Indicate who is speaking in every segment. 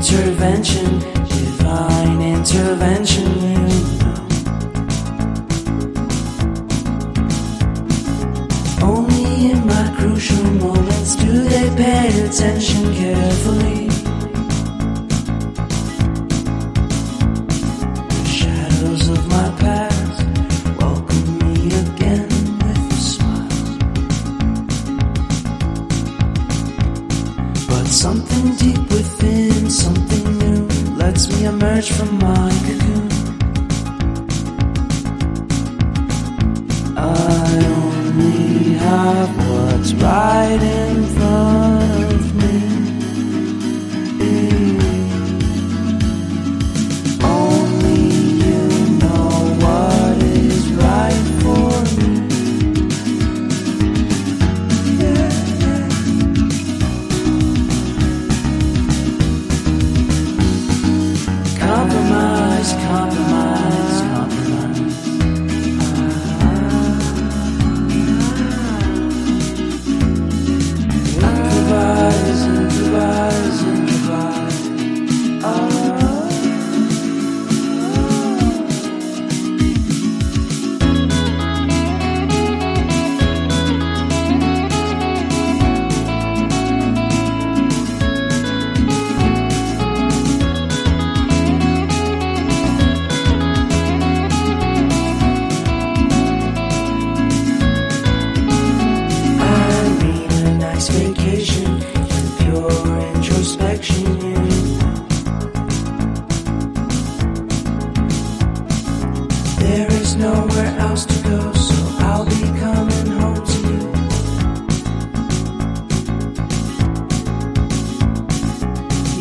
Speaker 1: intervention, divine intervention, you know. Only in my crucial moments do they pay attention carefully. The shadows of my past welcome me again with a smile. But something deep within, something new, lets me emerge from my cocoon. I only have what's right in front of me. Only you know what is right for me. Compromise, compromise, compromise. Improvise, improvise, improvise. Vacation and pure introspection, you know. There is nowhere else to go, so I'll be coming home to you.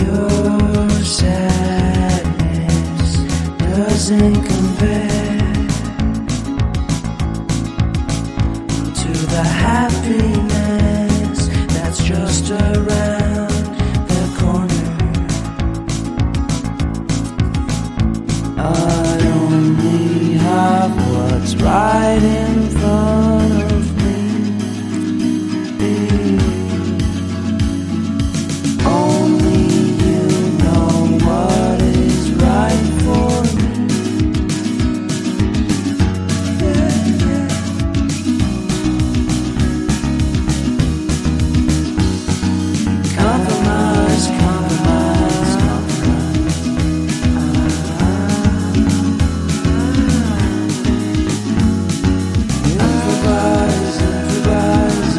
Speaker 1: Your sadness doesn't compare to the happiness that's just around the corner. I only have what's right in front of me. Only you know what is right for me. Compromise, compromise, compromise. Improvise, improvise,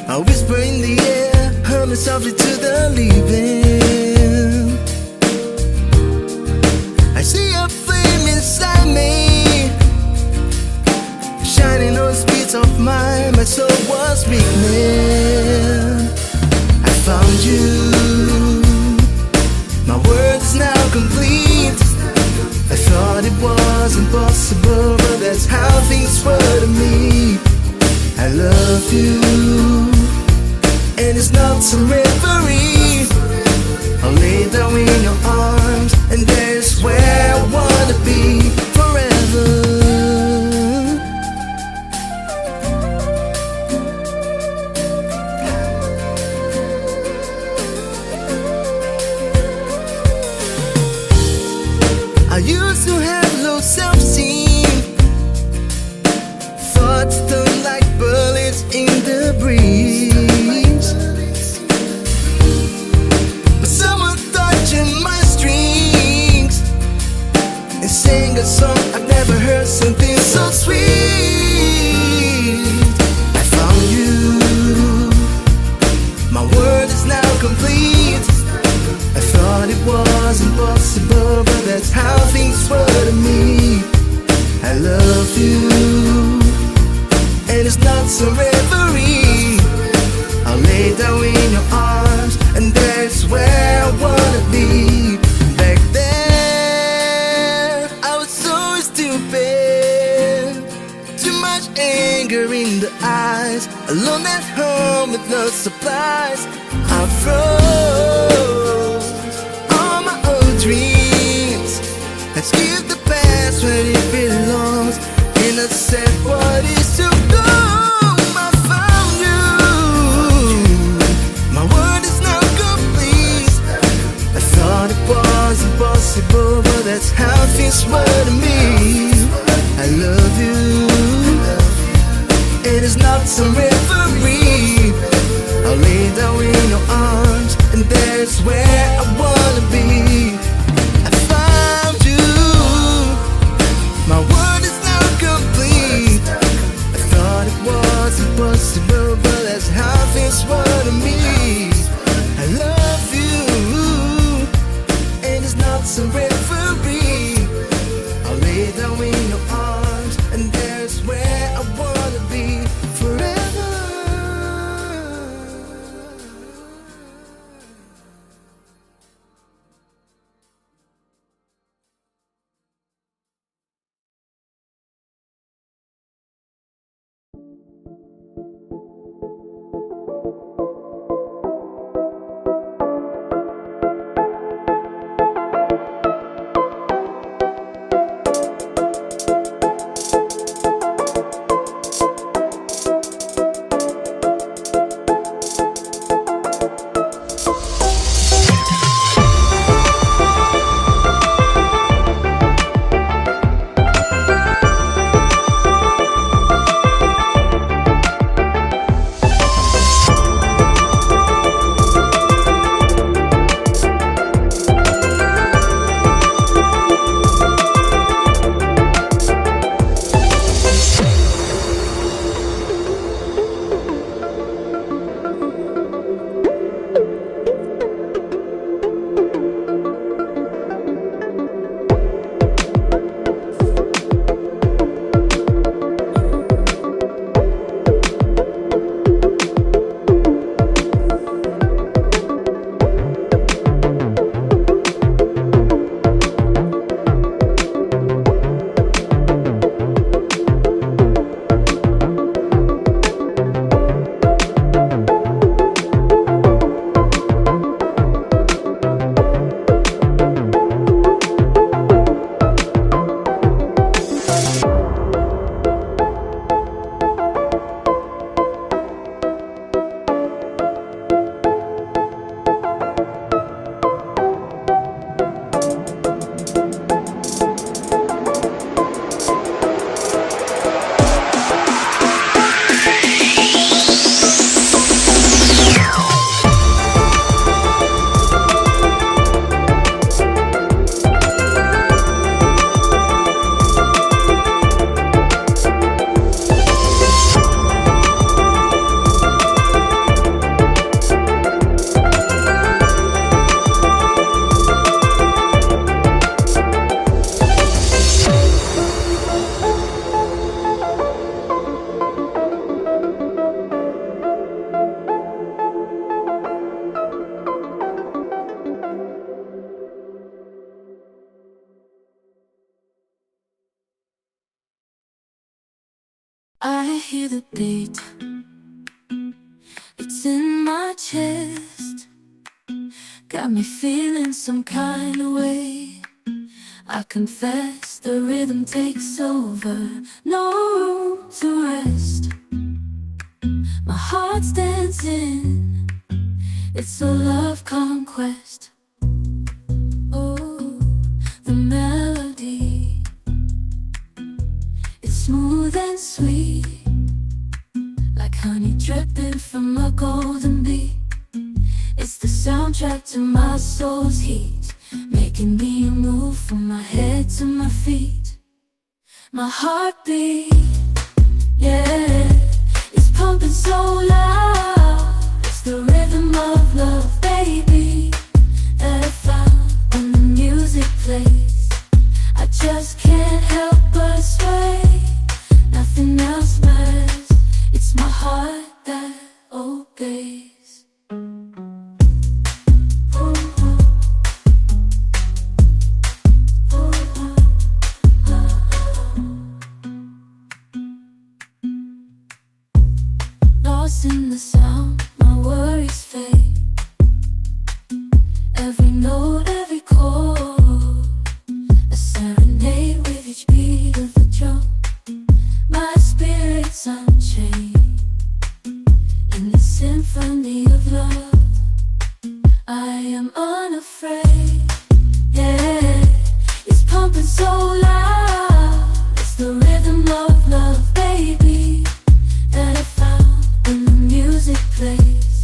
Speaker 2: A whisper in the air, humming softly to the leaving. I see a flame inside me, shining on the speeds of mine. My soul was weakening. I found you. My world is now complete. I thought it was impossible, but that's how things were to me. I love you, and it's not some reverie. I'll lay down in your arms, and there's where I wanna be forever. I used to have low self-esteem, thoughts stung like bullets in the breeze. But someone touching my strings and sing a song I've never heard, something so sweet. I found you, my world is now complete. I thought it was impossible, but that's how things were to me. I love you, and it's not some reverie. I'll lay down in your arms, and that's where I wanna be. Back then, I was so stupid, too much anger in the eyes, alone at home with no supplies. I froze all my old dreams. Let's give the past when it belongs, and I said what is to come. I found you, my world is now complete. I thought it was impossible, but that's how things were to me. I love you, it is not some reverie. I'll lay down in your arms, and that's where I wanna be. I found you, my world is now complete. I thought it was impossible, but that's how things were to me. I love you, and it's not some reverie. I'll lay down in your arms, and that's where I wanna be forever.
Speaker 1: I hear the beat, it's in my chest, got me feeling some kind of way. I confess the rhythm takes over, no room to rest. My heart's dancing, it's a love conquest. Oh, the melody soul's heat, making me move from my head to my feet. My heartbeat, yeah, it's pumping so loud. It's the rhythm of love, baby, that I found when the music plays. I just can't help but sway. Nothing else matters. It's my heart that obeys. Lost in the sound, my worries fade. Every note, every chord, a serenade with each beat of the drum. My spirit's unchained in the symphony of love. I am unafraid, yeah, it's pumping so loud. It's the rhythm of love, baby, that I found when the music plays.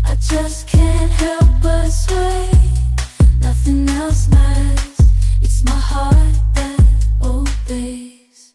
Speaker 1: I just can't help but sway. Nothing else matters. It's my heart that obeys.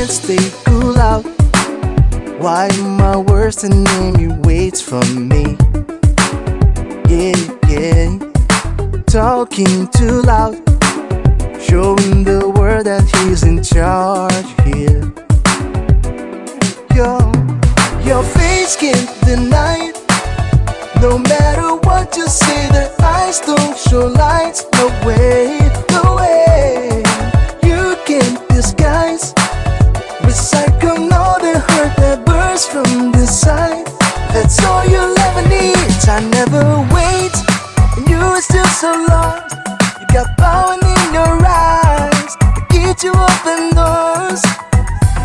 Speaker 2: Stay cool out. Why am I worse than him? He waits for me. Yeah, yeah. Talking too loud, showing the world that he's in charge here. Your face can't deny it. No matter what you say, their eyes don't show lights. No way, no way. You can't disguise. Recycle all the hurt that bursts from the side. That's all you'll ever need. I never wait, and you are still so lost. You got power in your eyes to get you open doors.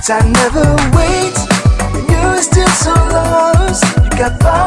Speaker 2: I never wait, and you are still so lost. You got power